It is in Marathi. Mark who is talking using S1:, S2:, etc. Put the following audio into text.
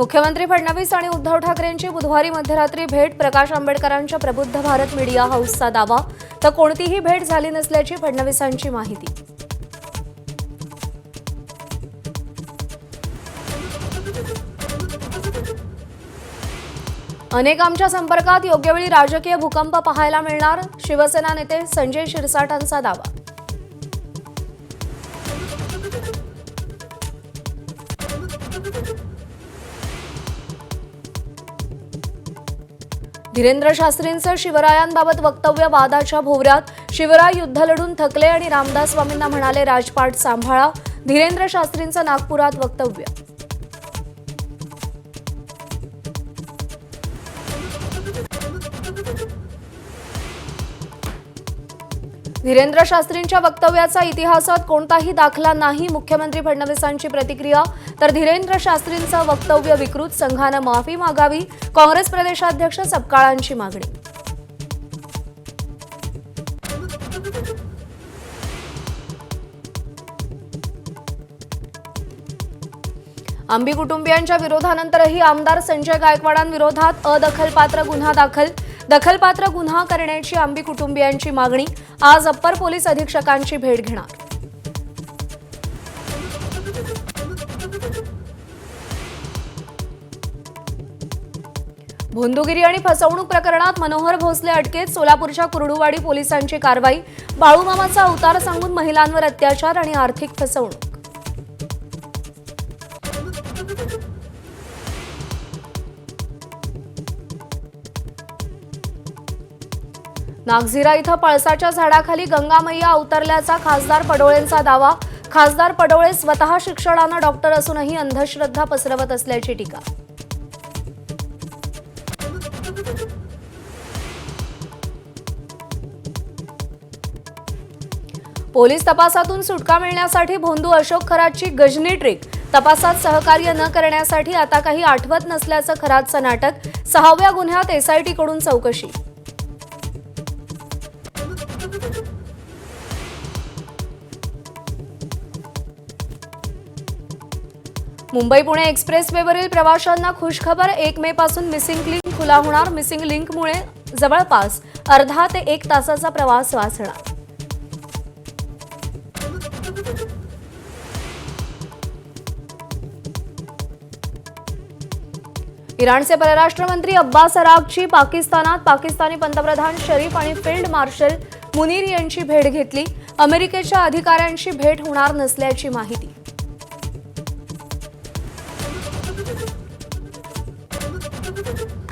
S1: मुख्यमंत्री फडणवीस आणि उद्धव ठाकरेंची बुधवारी मध्यरात्री भेट, प्रकाश आंबेडकरांच्या प्रबुद्ध भारत मीडिया हाऊसचा दावा, तर कोणतीही भेट झाली नसल्याची फडणवीसांची माहिती। अनेक आमच्या संपर्कात योग्य वेळी राजकीय भूकंप पाहायला मिळणार, शिवसेना नेते संजय शिरसाटांचा दावा। धीरेंद्र शास्त्रींचं शिवरायांबाबत वक्तव्य वादाच्या भोवऱ्यात, शिवराय युद्ध लढून थकले आणि रामदास स्वामींना म्हणाले राजपाट सांभाळा, धीरेंद्र शास्त्रींचं नागपुरात वक्तव्य। धीरेंद्र शास्त्रींच्या वक्तव्याचा इतिहासात कोणताही दाखला नाही, मुख्यमंत्री फडणवीसांची प्रतिक्रिया, तर धीरेंद्र शास्त्रींचं वक्तव्य विकृत, संघानं माफी मागावी, काँग्रेस प्रदेशाध्यक्ष सपकाळांची मागणी। आंबी कुटुंबियांच्या विरोधानंतरही आमदार संजय गायकवाडांविरोधात अदखलपात्र गुन्हा दाखल, दखलपात्र गुन्हा करण्याची आंबी कुटुंबियांची मागणी, आज अप्पर पोलीस अधीक्षकांची भेट घेणार। भोंदूगिरी आणि फसवणूक प्रकरणात मनोहर भोसले अटकेत, सोलापूरच्या कुर्डुवाडी पोलिसांची कारवाई, बाळूमामाचा अवतार सांगून महिलांवर अत्याचार आणि आर्थिक फसवणूक। नागझिरा इथं पळसाच्या झाडाखाली गंगामय्या अवतरल्याचा खासदार पडोळेंचा दावा, खासदार पडोळे स्वतः शिक्षणानं डॉक्टर असूनही अंधश्रद्धा पसरवत असल्याची टीका। पोलीस तपासातून सुटका मिळण्यासाठी भोंदू अशोक खरातची गजनी ट्रिक, तपासात सहकार्य न करण्यासाठी आता काही आठवत नसल्याचं खरातचं नाटक, 6व्या गुन्ह्यात एसआयटी कडून चौकशी। मुंबई पुणे एक्सप्रेसवेवरील प्रवाशांना खुशखबर, 1 मे पासून मिसिंग लिंक खुला होणार, मिसिंग लिंकमुळे जवळपास अर्धा ते 1 तासाचा प्रवास वाचणार। इराणचे परराष्ट्र मंत्री अब्बास अराघची पाकिस्तानात पाकिस्तानी पंतप्रधान शरीफ आणि फील्ड मार्शल मुनीर यांची भेट घेतली, अमेरिकेच्या अधिकाऱ्यांशी भेट होणार नसल्याची माहिती।